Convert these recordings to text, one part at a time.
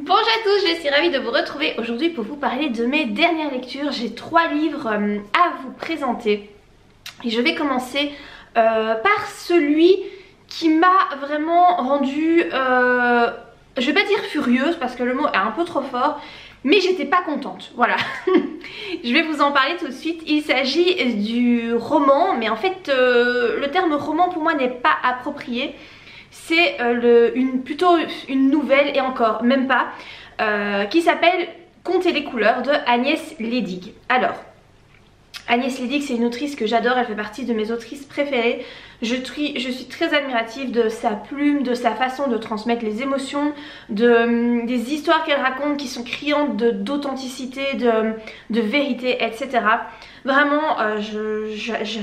Bonjour à tous, je suis ravie de vous retrouver aujourd'hui pour vous parler de mes dernières lectures. J'ai 3 livres à vous présenter et je vais commencer par celui qui m'a vraiment rendue, je vais pas dire furieuse parce que le mot est un peu trop fort, mais j'étais pas contente, voilà. Je vais vous en parler tout de suite. Il s'agit du roman, mais en fait le terme roman pour moi n'est pas approprié. C'est plutôt une nouvelle, et encore, même pas, qui s'appelle Comptez les couleurs de Agnès Leydig. Alors, Agnès Leydig, c'est une autrice que j'adore, elle fait partie de mes autrices préférées. Je suis très admirative de sa plume, de sa façon de transmettre les émotions, des histoires qu'elle raconte qui sont criantes d'authenticité, de vérité, etc. Vraiment,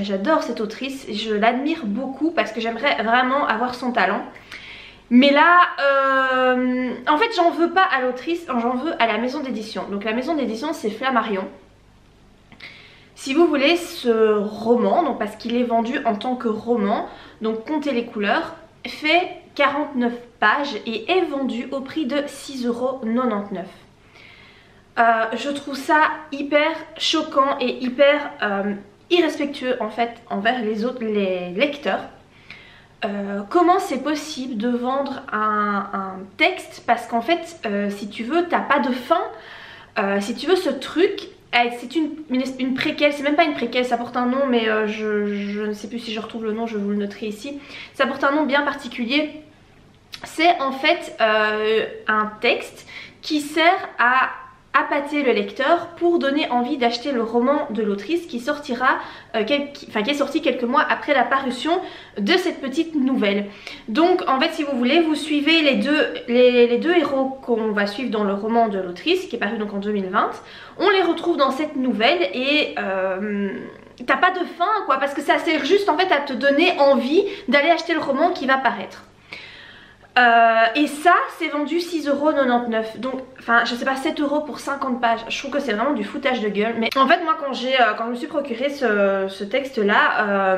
j'adore cette autrice, je l'admire beaucoup parce que j'aimerais vraiment avoir son talent. Mais là, en fait, j'en veux pas à l'autrice, j'en veux à la maison d'édition. Donc la maison d'édition, c'est Flammarion. Si vous voulez, ce roman, donc parce qu'il est vendu en tant que roman, donc Comptez les couleurs, fait 49 pages et est vendu au prix de 6,99 €. Je trouve ça hyper choquant et hyper irrespectueux en fait envers les lecteurs. Comment c'est possible de vendre un texte parce qu'en fait si tu veux t'as pas de fin, si tu veux ce truc c'est une préquelle, c'est même pas une préquelle, ça porte un nom mais je ne sais plus si je retrouve le nom, je vous le noterai ici. Ça porte un nom bien particulier. C'est en fait un texte qui sert à appâter le lecteur pour donner envie d'acheter le roman de l'autrice qui sortira, qui est sorti quelques mois après la parution de cette petite nouvelle. Donc en fait si vous voulez vous suivez les deux héros qu'on va suivre dans le roman de l'autrice qui est paru donc en 2020. On les retrouve dans cette nouvelle et t'as pas de fin quoi parce que ça sert juste en fait à te donner envie d'aller acheter le roman qui va paraître. Et ça c'est vendu 6,99 €, donc enfin je sais pas, 7 € pour 50 pages, je trouve que c'est vraiment du foutage de gueule. Mais en fait moi quand je me suis procuré ce texte là,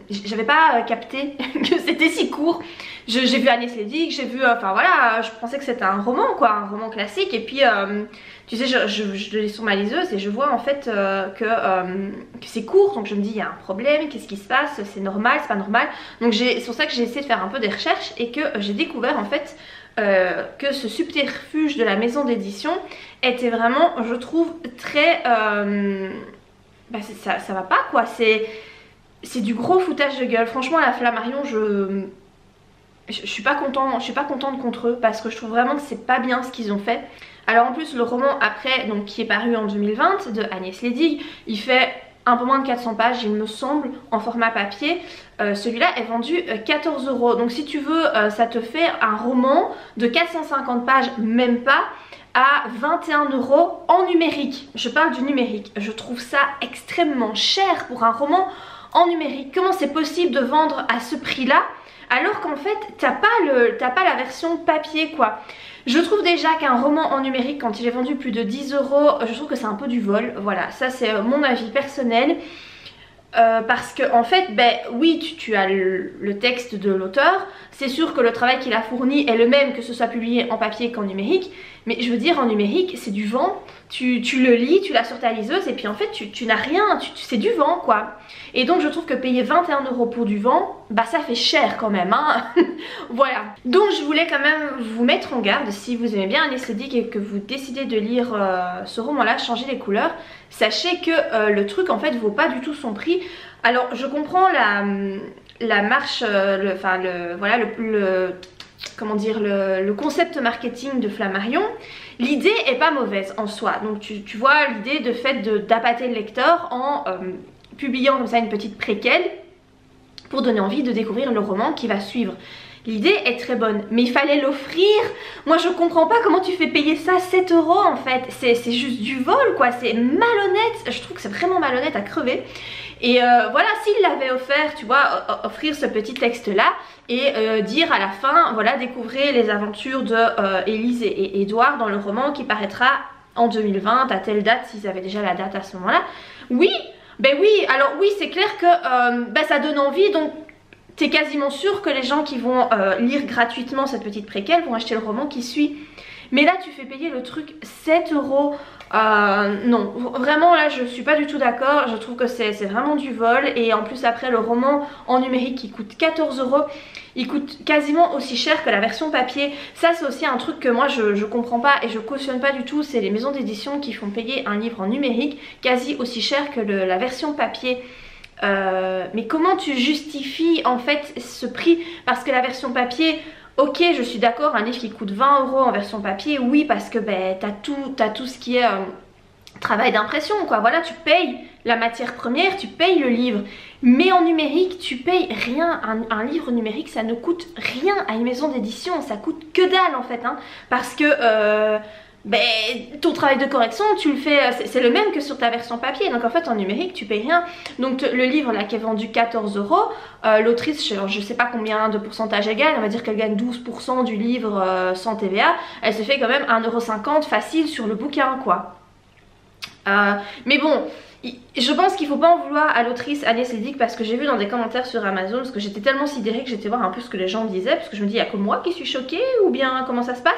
j'avais pas capté que c'était si court. J'ai vu Agnès Leydig, j'ai vu, enfin voilà, je pensais que c'était un roman quoi, un roman classique. Et puis tu sais je l'ai sur ma liseuse et je vois en fait que c'est court. Donc je me dis il y a un problème, qu'est-ce qui se passe, c'est normal, c'est pas normal. Donc c'est pour ça que j'ai essayé de faire un peu des recherches et que j'ai découvert en fait que ce subterfuge de la maison d'édition était vraiment, je trouve, très ça va pas quoi, c'est du gros foutage de gueule. Franchement la Flammarion, je suis pas contente contre eux parce que je trouve vraiment que c'est pas bien ce qu'ils ont fait. Alors en plus le roman après, donc qui est paru en 2020 de Agnès Leydig, il fait un peu moins de 400 pages il me semble en format papier. Celui-là est vendu 14 €. Donc si tu veux ça te fait un roman de 450 pages, même pas, à 21 € en numérique. Je parle du numérique. Je trouve ça extrêmement cher pour un roman en numérique. Comment c'est possible de vendre à ce prix-là alors qu'en fait t'as pas la version papier quoi. Je trouve déjà qu'un roman en numérique quand il est vendu plus de 10 €, je trouve que c'est un peu du vol. Voilà, ça c'est mon avis personnel. Parce que en fait, ben oui, tu as le texte de l'auteur, c'est sûr que le travail qu'il a fourni est le même que ce soit publié en papier qu'en numérique, mais je veux dire en numérique c'est du vent, tu le lis, tu l'as sur ta liseuse et puis en fait tu n'as rien, c'est du vent quoi. Et donc je trouve que payer 21 € pour du vent, bah ça fait cher quand même hein. Voilà, donc je voulais quand même vous mettre en garde si vous aimez bien Agnès Leydig et que vous décidez de lire ce roman là, Changer les couleurs. Sachez que le truc en fait vaut pas du tout son prix. Alors je comprends la marche, comment dire, le concept marketing de Flammarion. L'idée est pas mauvaise en soi. Donc tu vois l'idée de fait d'appâter le lecteur en publiant comme ça une petite préquelle pour donner envie de découvrir le roman qui va suivre. L'idée est très bonne, mais il fallait l'offrir. Moi je comprends pas comment tu fais payer ça 7 € en fait. C'est juste du vol quoi, c'est malhonnête. Je trouve que c'est vraiment malhonnête à crever. Et voilà, s'il l'avait offert, tu vois, offrir ce petit texte là et dire à la fin, voilà, découvrez les aventures de Élise et Édouard dans le roman qui paraîtra en 2020 à telle date, s'ils avaient déjà la date à ce moment là. Oui, ben oui, alors oui c'est clair que ça donne envie. Donc t'es quasiment sûr que les gens qui vont lire gratuitement cette petite préquelle vont acheter le roman qui suit. Mais là tu fais payer le truc 7 euros. Non, vraiment là je suis pas du tout d'accord. Je trouve que c'est vraiment du vol. Et en plus après le roman en numérique qui coûte 14 euros, il coûte quasiment aussi cher que la version papier. Ça c'est aussi un truc que moi je comprends pas et je cautionne pas du tout. C'est les maisons d'édition qui font payer un livre en numérique quasi aussi cher que la version papier. Mais comment tu justifies en fait ce prix? Parce que la version papier, ok, je suis d'accord, un livre qui coûte 20 euros en version papier, oui, parce que ben, t'as tout ce qui est travail d'impression, quoi. Voilà, tu payes la matière première, tu payes le livre. Mais en numérique, tu payes rien. Un livre numérique, ça ne coûte rien à une maison d'édition. Ça coûte que dalle, en fait, hein, parce que ben, ton travail de correction, tu le fais, c'est le même que sur ta version papier. Donc en fait, en numérique, tu payes rien. Donc le livre là qui est vendu 14 euros, l'autrice, je sais pas combien de pourcentage elle gagne, on va dire qu'elle gagne 12% du livre sans TVA. Elle se fait quand même 1,50 € facile sur le bouquin, quoi. Mais bon, je pense qu'il faut pas en vouloir à l'autrice Agnès Leydig, parce que j'ai vu dans des commentaires sur Amazon, parce que j'étais tellement sidérée que j'étais voir un peu ce que les gens disaient, parce que je me dis, il y a que moi qui suis choquée ou bien comment ça se passe?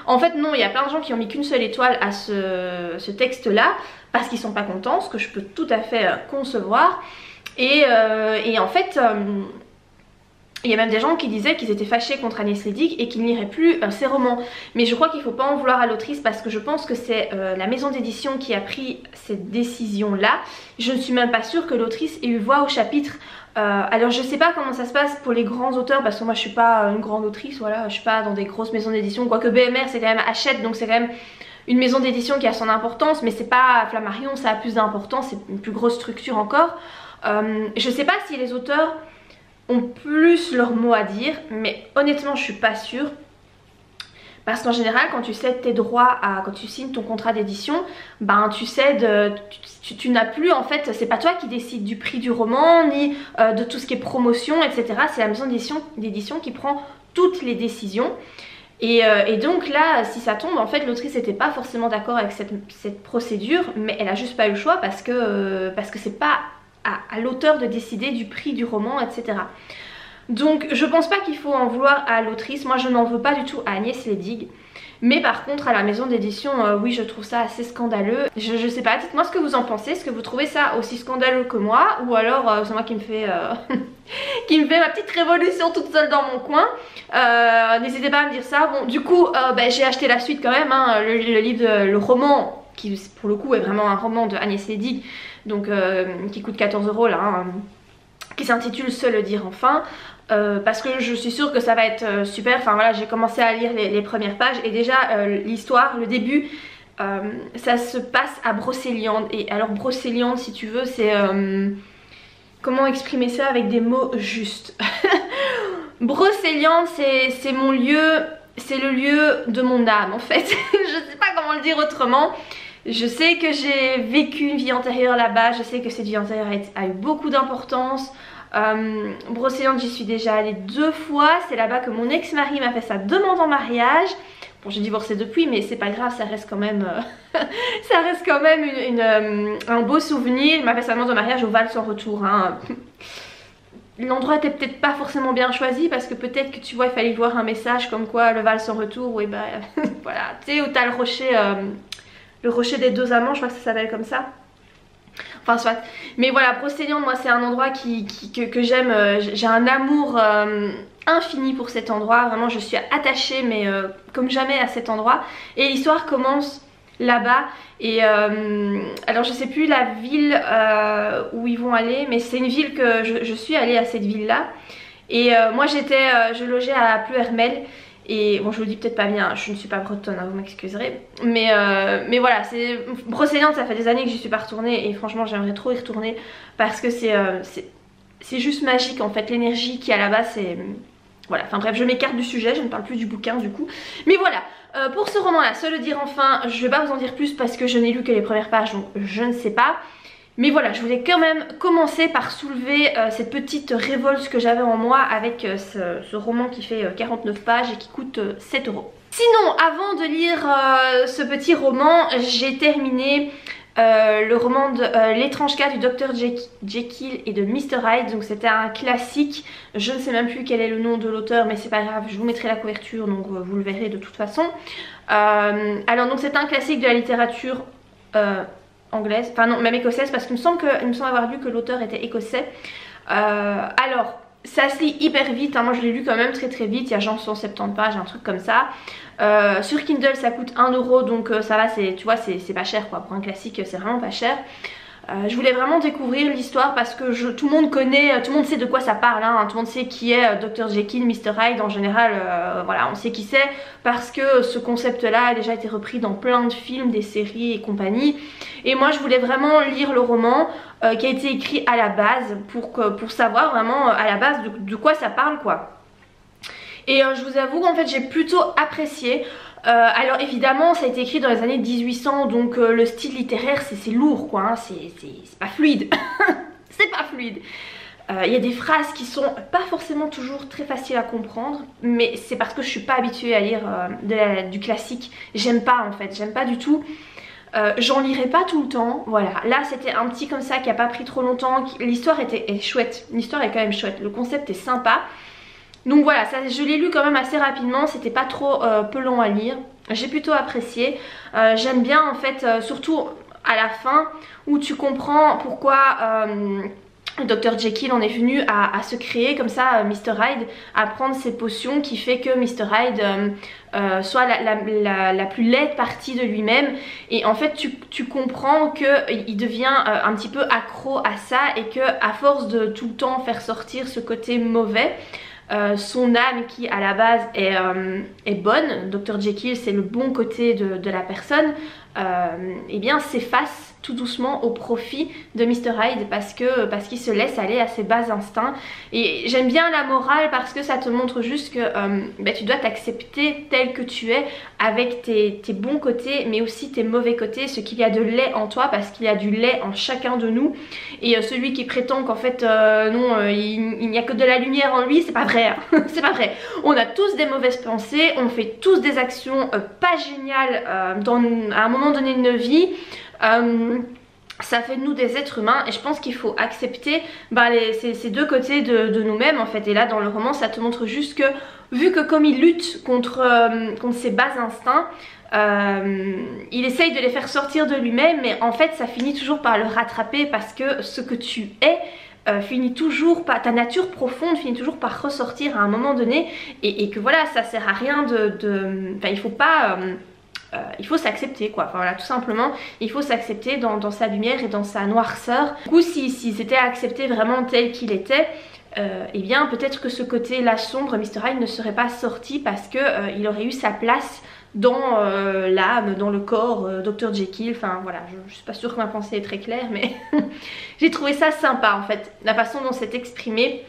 En fait non, il y a plein de gens qui ont mis qu'une seule étoile à ce texte là parce qu'ils sont pas contents, ce que je peux tout à fait concevoir. Et en fait il y a même des gens qui disaient qu'ils étaient fâchés contre Agnès Leydig et qu'ils n'iraient plus ses romans. Mais je crois qu'il ne faut pas en vouloir à l'autrice, parce que je pense que c'est la maison d'édition qui a pris cette décision là. Je ne suis même pas sûre que l'autrice ait eu voix au chapitre. Alors je sais pas comment ça se passe pour les grands auteurs, parce que moi je suis pas une grande autrice, voilà, je suis pas dans des grosses maisons d'édition, quoique BMR c'est quand même Hachette, donc c'est quand même une maison d'édition qui a son importance, mais c'est pas Flammarion, ça a plus d'importance, c'est une plus grosse structure encore. Je sais pas si les auteurs ont plus leur mot à dire, mais honnêtement je suis pas sûre. Parce qu'en général, quand tu cèdes tes droits quand tu signes ton contrat d'édition, ben tu cèdes, tu n'as plus en fait, c'est pas toi qui décides du prix du roman, ni de tout ce qui est promotion, etc. C'est la maison d'édition qui prend toutes les décisions. Et donc là, si ça tombe, en fait l'autrice n'était pas forcément d'accord avec cette procédure, mais elle a juste pas eu le choix parce que c'est pas à l'auteur de décider du prix du roman, etc. Donc je pense pas qu'il faut en vouloir à l'autrice, moi je n'en veux pas du tout à Agnès Leydig. Mais par contre à la maison d'édition, oui je trouve ça assez scandaleux. Je sais pas, dites-moi ce que vous en pensez, est-ce que vous trouvez ça aussi scandaleux que moi? Ou alors c'est moi qui me fais qui me fait ma petite révolution toute seule dans mon coin. N'hésitez pas à me dire ça. Bon du coup j'ai acheté la suite quand même, hein, le livre, le roman qui pour le coup est vraiment un roman de Agnès Leydig, donc qui coûte 14 € là, hein, qui s'intitule Se le dire enfin. Parce que je suis sûre que ça va être super. Enfin voilà, j'ai commencé à lire les premières pages et déjà l'histoire, le début, ça se passe à Brocéliande. Et alors Brocéliande, si tu veux, c'est comment exprimer ça avec des mots justes? Brocéliande, c'est mon lieu, c'est le lieu de mon âme en fait. Je sais pas comment le dire autrement. Je sais que j'ai vécu une vie antérieure là-bas, je sais que cette vie antérieure a eu beaucoup d'importance. Brocéliande, j'y suis déjà allée 2 fois, c'est là-bas que mon ex-mari m'a fait sa demande en mariage. Bon, j'ai divorcé depuis, mais c'est pas grave, ça reste quand même, ça reste quand même un beau souvenir. Il m'a fait sa demande en mariage au Val sans retour, hein. L'endroit était peut-être pas forcément bien choisi, parce que peut-être que tu vois, il fallait voir un message comme quoi le Val sans retour, oui bah voilà, tu sais où t'as le rocher des 2 amants, je crois que ça s'appelle comme ça. Enfin soit. Mais voilà, Brocéliande, moi c'est un endroit que j'aime, j'ai un amour infini pour cet endroit. Vraiment je suis attachée mais comme jamais à cet endroit. Et l'histoire commence là-bas. Et alors je sais plus la ville où ils vont aller, mais c'est une ville que je suis allée à cette ville là. Et moi je logeais à Pleuhermel. Et bon, je vous le dis peut-être pas bien, je ne suis pas bretonne, hein, vous m'excuserez. Mais voilà, c'est Brocéliande, ça fait des années que j'y suis pas retournée. Et franchement j'aimerais trop y retourner, parce que c'est juste magique en fait. L'énergie qu'il y a là-bas, c'est... Voilà, enfin bref, je m'écarte du sujet, je ne parle plus du bouquin du coup. Mais voilà, pour ce roman là, Se le dire enfin, je vais pas vous en dire plus parce que je n'ai lu que les premières pages, donc je ne sais pas. Mais voilà, je voulais quand même commencer par soulever cette petite révolte que j'avais en moi avec ce roman qui fait 49 pages et qui coûte 7 €. Sinon, avant de lire ce petit roman, j'ai terminé le roman de L'étrange cas du Dr Jekyll et de Mr Hyde. Donc c'était un classique, je ne sais même plus quel est le nom de l'auteur, mais c'est pas grave, je vous mettrai la couverture, donc vous le verrez de toute façon. Alors donc c'est un classique de la littérature anglaise, enfin non, même écossaise, parce qu'il me semble avoir lu que l'auteur était écossais. Alors ça se lit hyper vite, hein. Moi je l'ai lu quand même très très vite, il y a genre 170 pages, un truc comme ça. Sur Kindle ça coûte 1 euro, donc ça va, tu vois, c'est pas cher quoi, pour un classique c'est vraiment pas cher. Je voulais vraiment découvrir l'histoire parce que tout le monde connaît, tout le monde sait de quoi ça parle, hein. Tout le monde sait qui est Dr Jekyll, Mr Hyde en général, voilà, on sait qui c'est parce que ce concept là a déjà été repris dans plein de films, des séries et compagnie. Et moi je voulais vraiment lire le roman qui a été écrit à la base pour savoir vraiment à la base de quoi ça parle quoi. Et je vous avoue qu'en fait j'ai plutôt apprécié. Alors évidemment ça a été écrit dans les années 1800, donc le style littéraire c'est lourd quoi, hein. C'est pas fluide. C'est pas fluide. Il y a des phrases qui sont pas forcément toujours très faciles à comprendre, mais c'est parce que je suis pas habituée à lire du classique. J'aime pas en fait, j'aime pas du tout. J'en lirai pas tout le temps, voilà. Là c'était un petit comme ça qui a pas pris trop longtemps. L'histoire est chouette, l'histoire est quand même chouette, le concept est sympa. Donc voilà, ça, je l'ai lu quand même assez rapidement, c'était pas trop peu long à lire. J'ai plutôt apprécié. J'aime bien en fait, surtout à la fin, où tu comprends pourquoi Dr Jekyll en est venu à se créer comme ça, Mr Hyde, à prendre ces potions qui fait que Mr Hyde soit la plus laide partie de lui-même. Et en fait tu comprends qu'il devient un petit peu accro à ça et que à force de tout le temps faire sortir ce côté mauvais, son âme qui à la base est bonne, Dr Jekyll c'est le bon côté de la personne, et bien s'efface tout doucement au profit de Mr Hyde parce qu'il se laisse aller à ses bas instincts. Et j'aime bien la morale parce que ça te montre juste que tu dois t'accepter tel que tu es avec tes bons côtés mais aussi tes mauvais côtés, ce qu'il y a de laid en toi, parce qu'il y a du lait en chacun de nous. Et celui qui prétend qu'en fait non, il n'y a que de la lumière en lui, c'est pas vrai, hein. C'est pas vrai. On a tous des mauvaises pensées, on fait tous des actions pas géniales à un moment donné de nos vies. Ça fait de nous des êtres humains et je pense qu'il faut accepter ces deux côtés de nous-mêmes en fait. Et là dans le roman ça te montre juste que vu que comme il lutte contre ses bas instincts, il essaye de les faire sortir de lui-même, mais en fait ça finit toujours par le rattraper parce que ce que tu es finit toujours par, ta nature profonde finit toujours par ressortir à un moment donné, et que voilà, ça sert à rien enfin il faut pas il faut s'accepter quoi, enfin voilà, tout simplement il faut s'accepter dans sa lumière et dans sa noirceur. Du coup si c'était accepté vraiment tel qu'il était, eh bien peut-être que ce côté là sombre, Mr Hyde ne serait pas sorti parce que il aurait eu sa place dans l'âme, dans le corps Dr Jekyll. Enfin voilà, je suis pas sûre que ma pensée est très claire, mais j'ai trouvé ça sympa en fait, la façon dont c'est exprimé,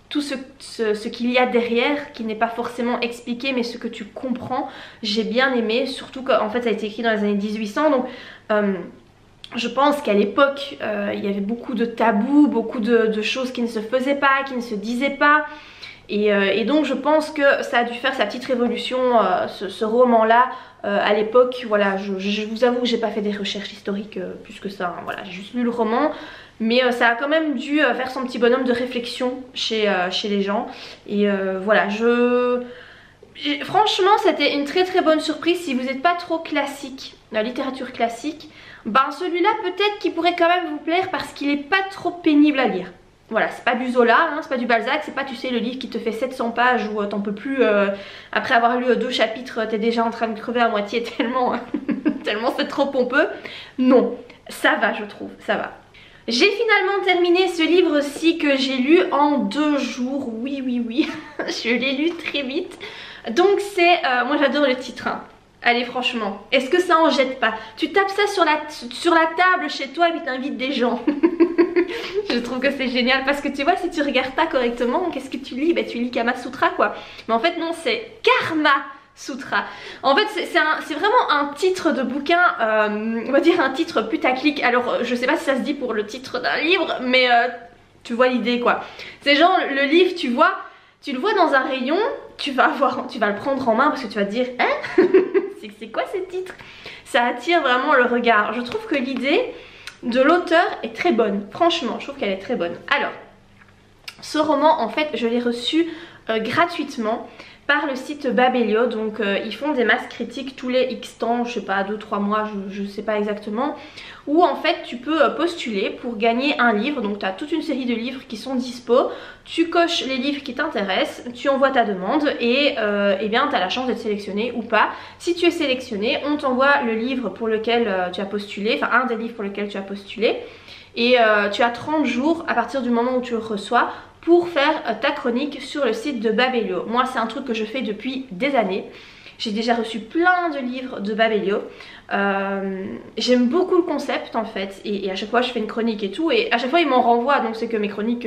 tout ce qu'il y a derrière qui n'est pas forcément expliqué mais ce que tu comprends. J'ai bien aimé, surtout qu'en fait ça a été écrit dans les années 1800, donc je pense qu'à l'époque il y avait beaucoup de tabous, beaucoup de choses qui ne se faisaient pas, qui ne se disaient pas. Et donc je pense que ça a dû faire sa petite révolution, ce roman là à l'époque. Voilà, je vous avoue que j'ai pas fait des recherches historiques plus que ça, hein. Voilà, j'ai juste lu le roman, mais ça a quand même dû faire son petit bonhomme de réflexion chez les gens. Et voilà, franchement c'était une très très bonne surprise. Si vous n'êtes pas trop classique, la littérature classique, ben celui-là peut-être qu'il pourrait quand même vous plaire parce qu'il est pas trop pénible à lire. Voilà, c'est pas du Zola, hein, c'est pas du Balzac, c'est pas, tu sais, le livre qui te fait 700 pages où t'en peux plus, après avoir lu 2 chapitres, t'es déjà en train de crever à moitié tellement, tellement c'est trop pompeux. Non, ça va, je trouve, ça va. J'ai finalement terminé ce livre-ci que j'ai lu en 2 jours, oui, je l'ai lu très vite. Donc c'est, moi j'adore le titre, hein. Allez franchement, est-ce que ça en jette pas? Tu tapes ça sur la table chez toi et puis t'invites des gens. Je trouve que c'est génial parce que tu vois, si tu regardes pas correctement, qu'est-ce que tu lis? Ben, tu lis Kama Sutra quoi. Mais en fait non, c'est Karma Sutra. En fait c'est vraiment un titre de bouquin, on va dire un titre putaclic. Alors je sais pas si ça se dit pour le titre d'un livre, mais tu vois l'idée quoi. C'est genre le livre, tu vois, tu le vois dans un rayon, tu vas le prendre en main parce que tu vas te dire hein. C'est quoi ce titre? Ça attire vraiment le regard. Je trouve que l'idée de l'auteur est très bonne. Franchement, je trouve qu'elle est très bonne. Alors, ce roman, en fait, je l'ai reçu gratuitement par le site Babelio. Donc ils font des masses critiques tous les X temps, je sais pas, 2-3 mois, je sais pas exactement, où en fait tu peux postuler pour gagner un livre. Donc tu as toute une série de livres qui sont dispo, tu coches les livres qui t'intéressent, tu envoies ta demande et eh bien tu as la chance d'être sélectionné ou pas. Si tu es sélectionné, on t'envoie le livre pour lequel tu as postulé, enfin un des livres pour lequel tu as postulé, et tu as 30 jours à partir du moment où tu le reçois pour faire ta chronique sur le site de Babelio. Moi c'est un truc que je fais depuis des années. J'ai déjà reçu plein de livres de Babelio. J'aime beaucoup le concept en fait, et à chaque fois je fais une chronique et tout, et à chaque fois ils m'en renvoient, donc c'est que mes chroniques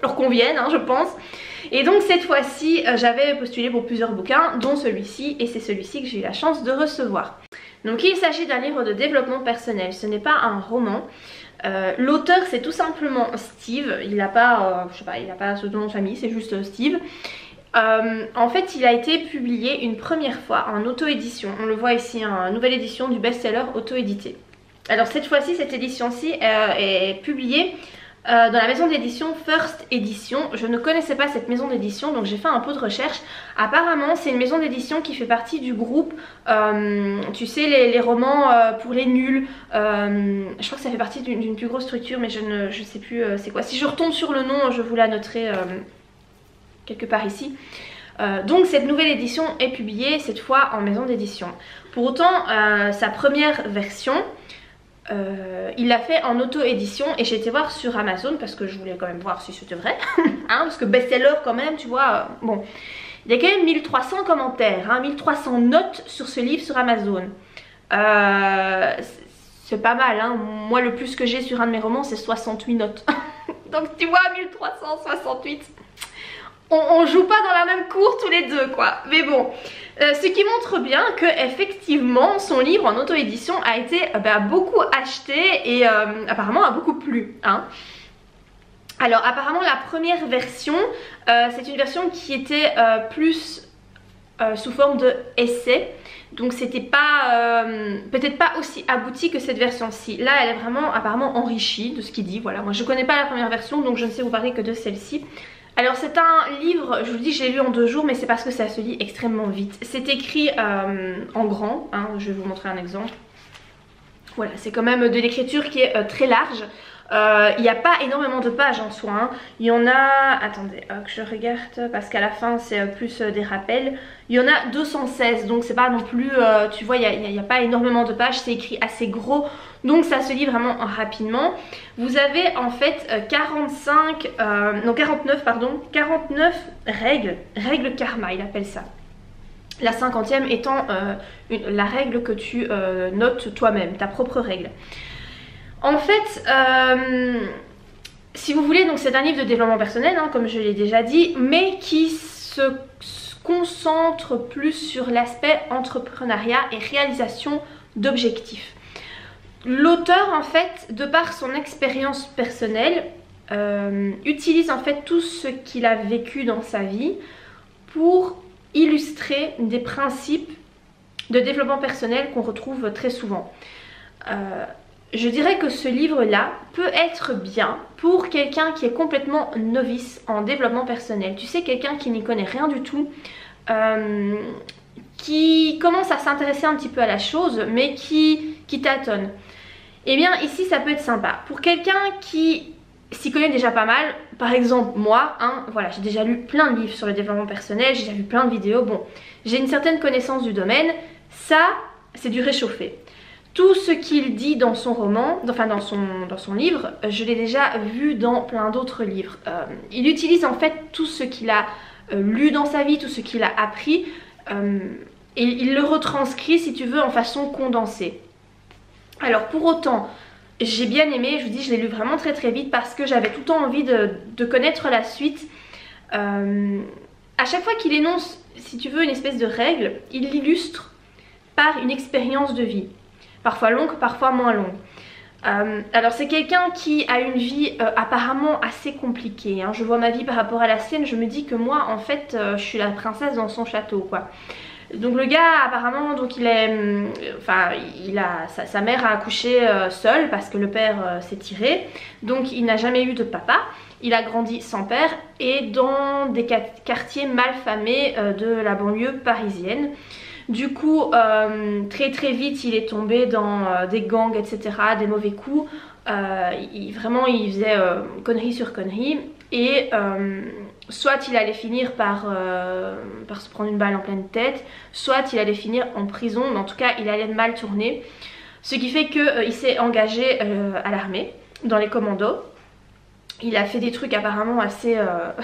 leur conviennent, hein, je pense. Et donc cette fois-ci j'avais postulé pour plusieurs bouquins, dont celui-ci, et c'est celui-ci que j'ai eu la chance de recevoir. Donc il s'agit d'un livre de développement personnel, ce n'est pas un roman. L'auteur c'est tout simplement Steve, il n'a pas, je sais pas, il n'a pas ce nom de famille, c'est juste Steve. En fait il a été publié une première fois en auto-édition, on le voit ici, une nouvelle édition du best-seller auto-édité. Alors cette fois-ci, cette édition-ci est publiée dans la maison d'édition First Edition. Je ne connaissais pas cette maison d'édition, donc j'ai fait un peu de recherche. Apparemment c'est une maison d'édition qui fait partie du groupe, tu sais, les romans pour les nuls. Je crois que ça fait partie d'une plus grosse structure, mais je ne sais plus c'est quoi. Si je retombe sur le nom, je vous la noterai quelque part ici. Donc cette nouvelle édition est publiée cette fois en maison d'édition. Pour autant sa première version il l'a fait en auto-édition, et j'ai été voir sur Amazon parce que je voulais quand même voir si c'était vrai hein, parce que best-seller quand même, tu vois, bon, il y a quand même 1300 commentaires, hein, 1300 notes sur ce livre sur Amazon. C'est pas mal, hein. Moi le plus que j'ai sur un de mes romans c'est 68 notes donc tu vois, 1368, on joue pas dans la même cour tous les deux quoi. Mais bon, ce qui montre bien que effectivement son livre en auto-édition a été beaucoup acheté et apparemment a beaucoup plu, hein. Alors apparemment la première version c'est une version qui était plus sous forme de essai, donc c'était pas peut-être pas aussi abouti que cette version-ci. Là elle est vraiment apparemment enrichie de ce qu'il dit. Voilà, moi je connais pas la première version, donc je ne sais vous parler que de celle-ci. Alors c'est un livre, je vous dis, je l'ai lu en 2 jours, mais c'est parce que ça se lit extrêmement vite. C'est écrit en grand, hein, je vais vous montrer un exemple. Voilà, c'est quand même de l'écriture qui est très large. Il n'y a pas énormément de pages en soi, hein. Il y en a, attendez que je regarde parce qu'à la fin c'est plus des rappels. Il y en a 216, donc c'est pas non plus, tu vois, il n'y a pas énormément de pages, c'est écrit assez gros, donc ça se lit vraiment rapidement. Vous avez en fait 49 règles karma, il appelle ça. La 50e étant la règle que tu notes toi-même, ta propre règle. En fait, si vous voulez, donc c'est un livre de développement personnel, hein, comme je l'ai déjà dit, mais qui se concentre plus sur l'aspect entrepreneuriat et réalisation d'objectifs. L'auteur, en fait, de par son expérience personnelle, utilise en fait tout ce qu'il a vécu dans sa vie pour illustrer des principes de développement personnel qu'on retrouve très souvent. Je dirais que ce livre-là peut être bien pour quelqu'un qui est complètement novice en développement personnel. Tu sais, quelqu'un qui n'y connaît rien du tout, qui commence à s'intéresser un petit peu à la chose, mais qui tâtonne. Eh bien, ici, ça peut être sympa. Pour quelqu'un qui s'y connaît déjà pas mal, par exemple moi, hein, voilà, j'ai déjà lu plein de livres sur le développement personnel, j'ai déjà vu plein de vidéos, bon, j'ai une certaine connaissance du domaine, ça, c'est du réchauffé. Tout ce qu'il dit dans son roman, enfin dans son livre, je l'ai déjà vu dans plein d'autres livres. Il utilise en fait tout ce qu'il a lu dans sa vie, tout ce qu'il a appris, et il le retranscrit, si tu veux, en façon condensée. Alors pour autant, j'ai bien aimé, je vous dis, je l'ai lu vraiment très très vite parce que j'avais tout le temps envie de connaître la suite. À chaque fois qu'il énonce, si tu veux, une espèce de règle, il l'illustre par une expérience de vie. Parfois longue, parfois moins longue. Alors c'est quelqu'un qui a une vie apparemment assez compliquée, hein. Je vois ma vie par rapport à la sienne, je me dis que moi en fait je suis la princesse dans son château quoi. Donc le gars apparemment donc il est, enfin sa mère a accouché seule parce que le père s'est tiré, donc il n'a jamais eu de papa. Il a grandi sans père et dans des quartiers malfamés de la banlieue parisienne. Du coup très vite il est tombé dans des gangs, etc., des mauvais coups. Vraiment il faisait connerie sur connerie et soit il allait finir par se prendre une balle en pleine tête, soit il allait finir en prison, mais en tout cas il allait mal tourner. Ce qui fait qu'il s'est engagé à l'armée, dans les commandos. Il a fait des trucs apparemment assez hard.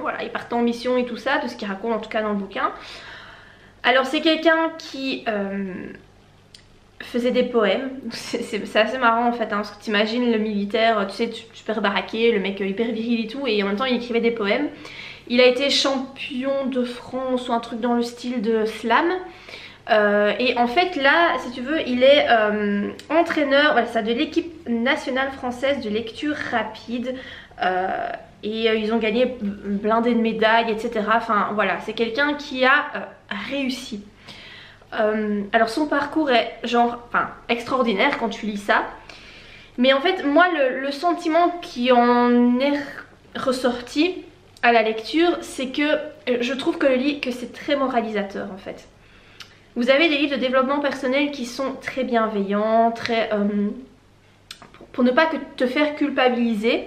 Voilà, il partait en mission et tout ça, de ce qu'il raconte en tout cas dans le bouquin. Alors c'est quelqu'un qui faisait des poèmes. C'est assez marrant en fait, hein, parce que t'imagines le militaire, tu sais, super baraqué, le mec hyper viril et tout, et en même temps il écrivait des poèmes. Il a été champion de France ou un truc dans le style de slam. Et en fait là, si tu veux, il est entraîneur, voilà, ça, de l'équipe nationale française de lecture rapide. Et ils ont gagné blindé de médailles, etc. Enfin voilà, c'est quelqu'un qui a réussi. Alors son parcours est genre, enfin, extraordinaire quand tu lis ça. Mais en fait moi le sentiment qui en est ressorti à la lecture, c'est que je trouve que c'est très moralisateur en fait. Vous avez des livres de développement personnel qui sont très bienveillants, très pour ne pas te faire culpabiliser.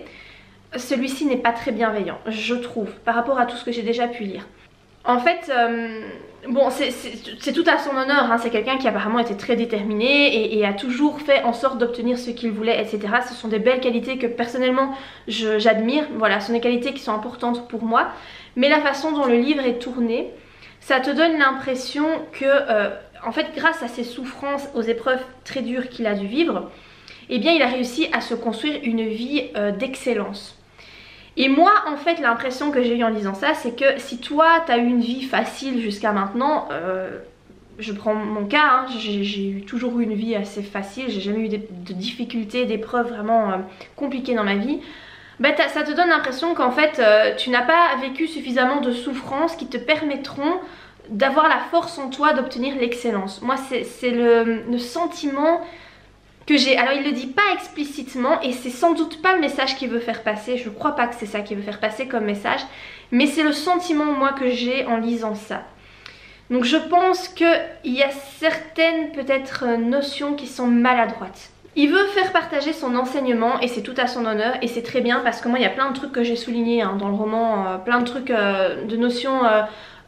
Celui-ci n'est pas très bienveillant, je trouve, par rapport à tout ce que j'ai déjà pu lire. En fait, bon, c'est tout à son honneur, hein. C'est quelqu'un qui apparemment était très déterminé et a toujours fait en sorte d'obtenir ce qu'il voulait, etc. Ce sont des belles qualités que personnellement j'admire. Voilà, ce sont des qualités qui sont importantes pour moi. Mais la façon dont le livre est tourné, ça te donne l'impression que, en fait, grâce à ses souffrances, aux épreuves très dures qu'il a dû vivre, eh bien, il a réussi à se construire une vie d'excellence. Et moi en fait l'impression que j'ai eue en lisant ça, c'est que si toi t'as eu une vie facile jusqu'à maintenant, je prends mon cas, hein, j'ai toujours eu une vie assez facile, j'ai jamais eu de difficultés, d'épreuves vraiment compliquées dans ma vie. Bah, ça te donne l'impression qu'en fait tu n'as pas vécu suffisamment de souffrances qui te permettront d'avoir la force en toi d'obtenir l'excellence. Moi c'est le sentiment que j'ai. Alors il le dit pas explicitement et c'est sans doute pas le message qu'il veut faire passer, je crois pas que c'est ça qu'il veut faire passer comme message, mais c'est le sentiment moi que j'ai en lisant ça. Donc je pense qu'il y a certaines peut-être notions qui sont maladroites. Il veut faire partager son enseignement et c'est tout à son honneur et c'est très bien parce que moi il y a plein de trucs que j'ai soulignés hein, dans le roman, plein de trucs de notions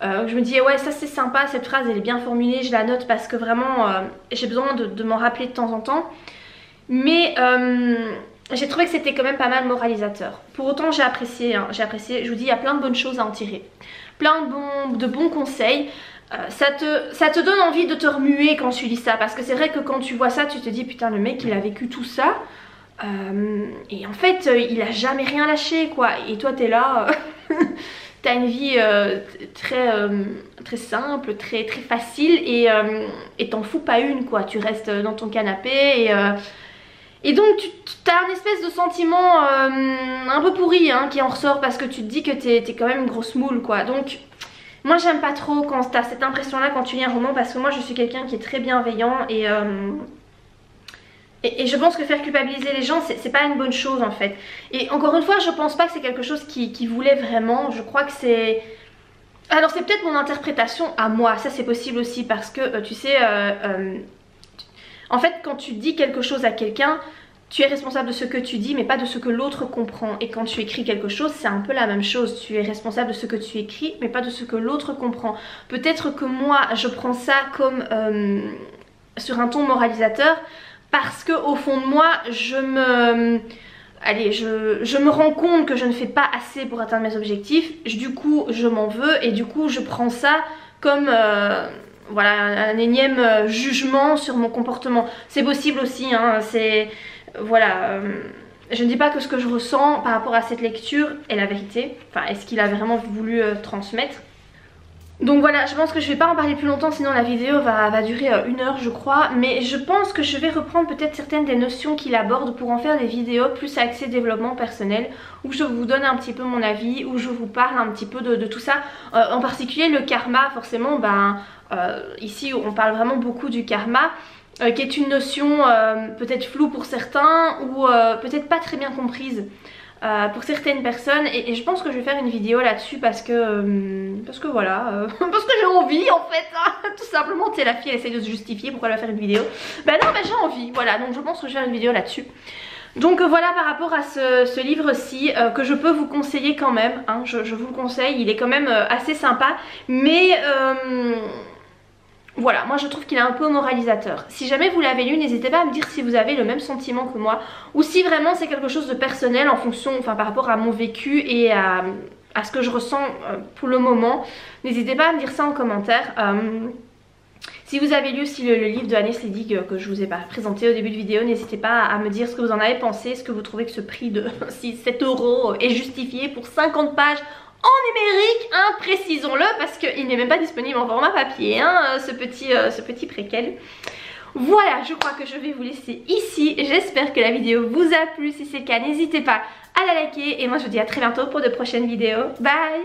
je me disais ouais ça c'est sympa, cette phrase elle est bien formulée, je la note parce que vraiment j'ai besoin de m'en rappeler de temps en temps. Mais j'ai trouvé que c'était quand même pas mal moralisateur. Pour autant j'ai apprécié, hein, j'ai apprécié, je vous dis il y a plein de bonnes choses à en tirer. Plein de bons conseils. Ça te donne envie de te remuer quand tu lis ça. Parce que c'est vrai que quand tu vois ça tu te dis putain le mec il a vécu tout ça. Et en fait il a jamais rien lâché quoi. Et toi t'es là... T'as une vie très simple, très facile et t'en fous pas une quoi, tu restes dans ton canapé et donc t'as un espèce de sentiment un peu pourri hein, qui en ressort parce que tu te dis que t'es quand même une grosse moule quoi. Donc moi j'aime pas trop quand t'as cette impression là quand tu lis un roman parce que moi je suis quelqu'un qui est très bienveillant et je pense que faire culpabiliser les gens c'est pas une bonne chose en fait. Et encore une fois je pense pas que c'est quelque chose qu'il voulait vraiment. Je crois que c'est... Alors c'est peut-être mon interprétation à moi. Ça c'est possible aussi parce que tu sais en fait quand tu dis quelque chose à quelqu'un, tu es responsable de ce que tu dis mais pas de ce que l'autre comprend. Et quand tu écris quelque chose c'est un peu la même chose. Tu es responsable de ce que tu écris mais pas de ce que l'autre comprend. Peut-être que moi je prends ça comme sur un ton moralisateur parce que au fond de moi je me rends compte que je ne fais pas assez pour atteindre mes objectifs. Du coup je m'en veux et du coup je prends ça comme voilà, un énième jugement sur mon comportement. C'est possible aussi hein, c'est... Voilà, je ne dis pas que ce que je ressens par rapport à cette lecture est la vérité. Enfin, est-ce qu'il a vraiment voulu transmettre. Donc voilà, je pense que je vais pas en parler plus longtemps, sinon la vidéo va durer 1 heure je crois. Mais je pense que je vais reprendre peut-être certaines des notions qu'il aborde pour en faire des vidéos plus axées développement personnel, où je vous donne un petit peu mon avis, où je vous parle un petit peu de tout ça. En particulier le karma, forcément, ici on parle vraiment beaucoup du karma. Qui est une notion peut-être floue pour certains ou peut-être pas très bien comprise pour certaines personnes, et je pense que je vais faire une vidéo là-dessus parce que voilà, parce que j'ai envie en fait, hein, tout simplement. Tu sais, la fille elle essaie de se justifier pourquoi elle va faire une vidéo. Bah non, j'ai envie, voilà, donc je pense que je vais faire une vidéo là-dessus. Donc voilà par rapport à ce livre-ci que je peux vous conseiller quand même, hein, je vous le conseille, il est quand même assez sympa, mais voilà, moi je trouve qu'il est un peu moralisateur. Si jamais vous l'avez lu, n'hésitez pas à me dire si vous avez le même sentiment que moi, ou si vraiment c'est quelque chose de personnel en fonction, enfin par rapport à mon vécu et à ce que je ressens pour le moment. N'hésitez pas à me dire ça en commentaire. Si vous avez lu aussi le livre de Agnès Leydig que je vous ai présenté au début de vidéo, n'hésitez pas à me dire ce que vous en avez pensé. Est-ce que vous trouvez que ce prix de 7 € est justifié pour 50 pages en numérique, hein, précisons-le, parce qu'il n'est même pas disponible en format papier, hein, ce petit préquel. Voilà, je crois que je vais vous laisser ici. J'espère que la vidéo vous a plu. Si c'est le cas, n'hésitez pas à la liker. Et moi, je vous dis à très bientôt pour de prochaines vidéos. Bye!